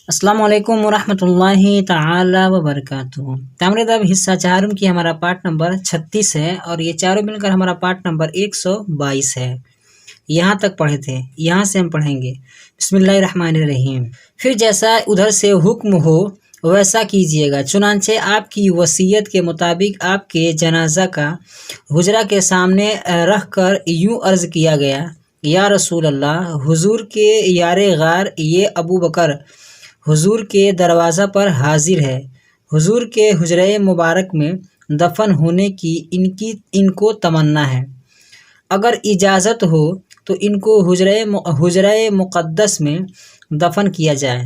السلام علیکم ورحمۃ اللہ تعالی وبرکاتہ۔ تامر ادب حصہ چہارم کی ہمارا پارٹ نمبر 36 ہے اور یہ چاروں مل کر ہمارا پارٹ نمبر 122 ہے۔ یہاں تک پڑھے تھے، یہاں سے ہم پڑھیں گے۔ بسم اللہ الرحمن الرحیم۔ پھر جیسا ادھر سے حکم ہو ویسا کیجیے گا، چنانچہ آپ کی وصیت کے مطابق آپ کے جنازہ کا حجرہ کے سامنے رکھ کر یوں عرض کیا گیا: یا رسول اللہ، حضور کے یار غار یہ ابو بکر حضور کے دروازہ پر حاضر ہے۔ حضور کے حجرہ مبارک میں دفن ہونے کی ان کو تمنا ہے۔ اگر اجازت ہو تو ان کو حجرہ مقدس میں دفن کیا جائے۔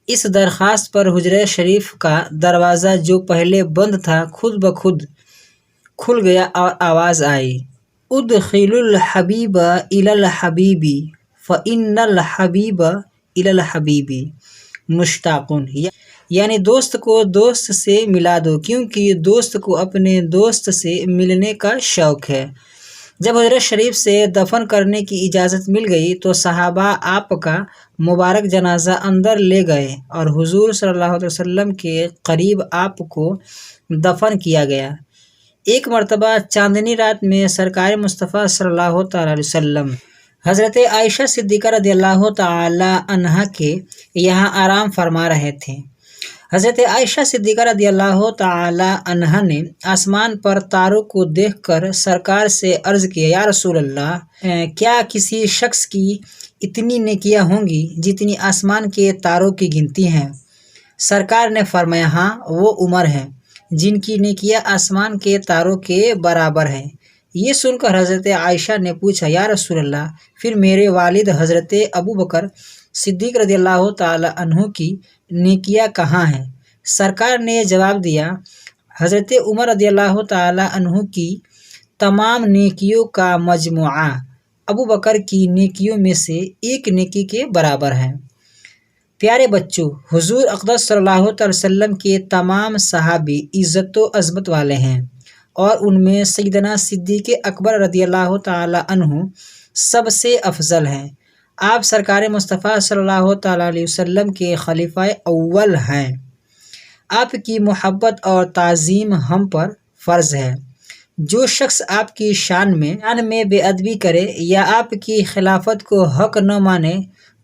اس درخواست پر حجرہ شریف کا دروازہ جو پہلے بند تھا خود بخود کھل گیا اور آواز آئی: ادخلوا الحبیب الی الحبیب فإن الحبیب الی الحبیب مشتاقون، یعنی دوست کو دوست سے ملا دو کیونکہ دوست کو اپنے دوست سے ملنے کا شوق ہے۔ جب حجرہ شریف سے دفن کرنے کی اجازت مل گئی تو صحابہ آپ کا مبارک جنازہ اندر لے گئے اور حضور صلی اللہ علیہ وسلم کے قریب آپ کو دفن کیا گیا۔ ایک مرتبہ چاندنی رات میں سرکار مصطفیٰ صلی اللہ تعالیٰ علیہ وسلم حضرت عائشہ صدیقہ رضی اللہ تعالی عنہا کے یہاں آرام فرما رہے تھے۔ حضرت عائشہ صدیقہ رضی اللہ تعالی عنہا نے آسمان پر تاروں کو دیکھ کر سرکار سے عرض کیا: یا رسول اللہ، کیا کسی شخص کی اتنی نیکیاں ہوں گی جتنی آسمان کے تاروں کی گنتی ہیں؟ سرکار نے فرمایا: ہاں، وہ عمر ہیں جن کی نیکیاں آسمان کے تاروں کے برابر ہیں۔ یہ سن کر حضرت عائشہ نے پوچھا: یا رسول اللہ، پھر میرے والد حضرت ابو بکر صدیق رضی اللہ تعالی عنہ کی نیکیاں کہاں ہیں؟ سرکار نے جواب دیا: حضرت عمر رضی اللہ تعالی عنہ کی تمام نیکیوں کا مجموعہ ابو بکر کی نیکیوں میں سے ایک نیکی کے برابر ہے۔ پیارے بچوں، حضور اقدس صلی اللہ علیہ وسلم کے تمام صحابی عزت و عظمت والے ہیں اور ان میں سیدنا صدیق اکبر رضی اللہ تعالی عنہ سب سے افضل ہیں۔ آپ سرکار مصطفیٰ صلی اللہ تعالیٰ علیہ وسلم کے خلیفہ اول ہیں۔ آپ کی محبت اور تعظیم ہم پر فرض ہے۔ جو شخص آپ کی شان میں بے ادبی کرے یا آپ کی خلافت کو حق نہ مانے،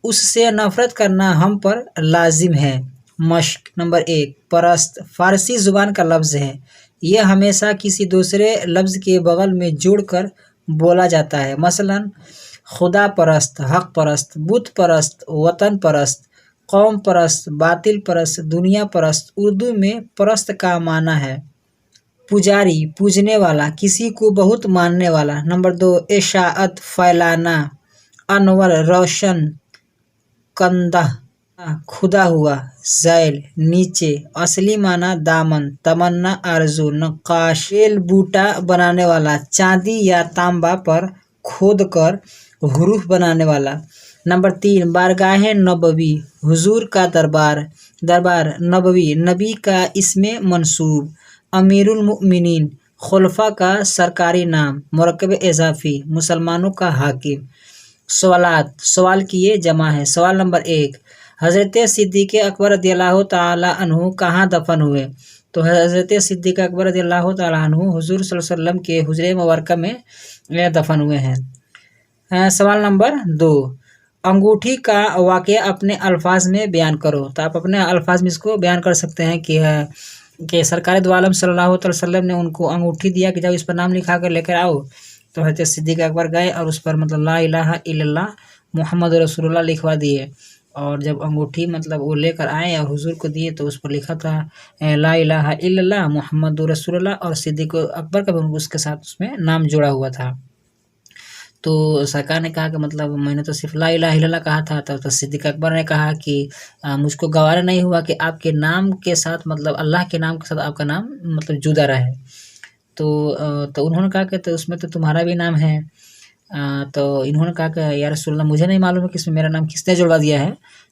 اس سے نفرت کرنا ہم پر لازم ہے۔ مشق نمبر 1: پرست فارسی زبان کا لفظ ہے۔ یہ ہمیشہ کسی دوسرے لفظ کے بغل میں جوڑ کر بولا جاتا ہے، مثلا خدا پرست، حق پرست، بت پرست، وطن پرست، قوم پرست، باطل پرست، دنیا پرست۔ اردو میں پرست کا معنی ہے پجاری، پوجنے والا، کسی کو بہت ماننے والا۔ نمبر 2: اشاعت پھیلانا، انور روشن، کندہ کھدا ہوا، ذیل نیچے، اصلی معنی دامن، تمنا آرزو، نقاش بیل بوٹا بنانے والا، چاندی یا تانبا پر کھود کر حروف بنانے والا۔ نمبر 3: بارگاہ نبوی، حضور کا دربار نبوی، نبی کا اسم منصوب، امیر المؤمنین، خلفاء کا سرکاری نام، مرکب اضافی، مسلمانوں کا حاکم۔ سوالات: سوال کی یہ جمع ہے۔ سوال نمبر 1: حضرت صدیق اکبر رضی اللہ تعالی عنہ کہاں دفن ہوئے؟ تو حضرت صدیق اکبر رضی اللہ تعالی عنہ حضور صلی اللہ علیہ وسلم کے حجرہ مبارکہ میں دفن ہوئے ہیں۔ سوال نمبر 2: انگوٹھی کا واقعہ اپنے الفاظ میں بیان کرو۔ تو آپ اپنے الفاظ میں اس کو بیان کر سکتے ہیں کہ سرکار دو عالم صلی اللہ علیہ وسلم نے ان کو انگوٹھی دیا کہ جب اس پر نام لکھا کر لے کر آؤ، تو حضرت صدیق اکبر گئے اور اس پر لا الہ الا اللہ محمد رسول اللہ لکھوا دیے، اور جب انگوٹھی وہ لے کر آئے اور حضور کو دیے تو اس پر لکھا تھا لا الہ الا اللہ محمد رسول اللہ، اور صدیق اکبر کا بھی اس کے ساتھ اس میں نام جڑا ہوا تھا۔ تو سرکار نے کہا کہ میں نے تو صرف لا الہ الا اللہ کہا تھا۔ تو صدیق اکبر نے کہا کہ مجھ کو گوارا نہیں ہوا کہ آپ کے نام کے ساتھ اللہ کے نام کے ساتھ آپ کا نام جدا رہے۔ تو انہوں نے کہا کہ تو اس میں تو تمہارا بھی نام ہے۔ تو انہوں نے کہا کہ یا رسول اللہ، مجھے نہیں معلوم ہے کہ اس میں میرا نام کس نے جڑوا دیا ہے۔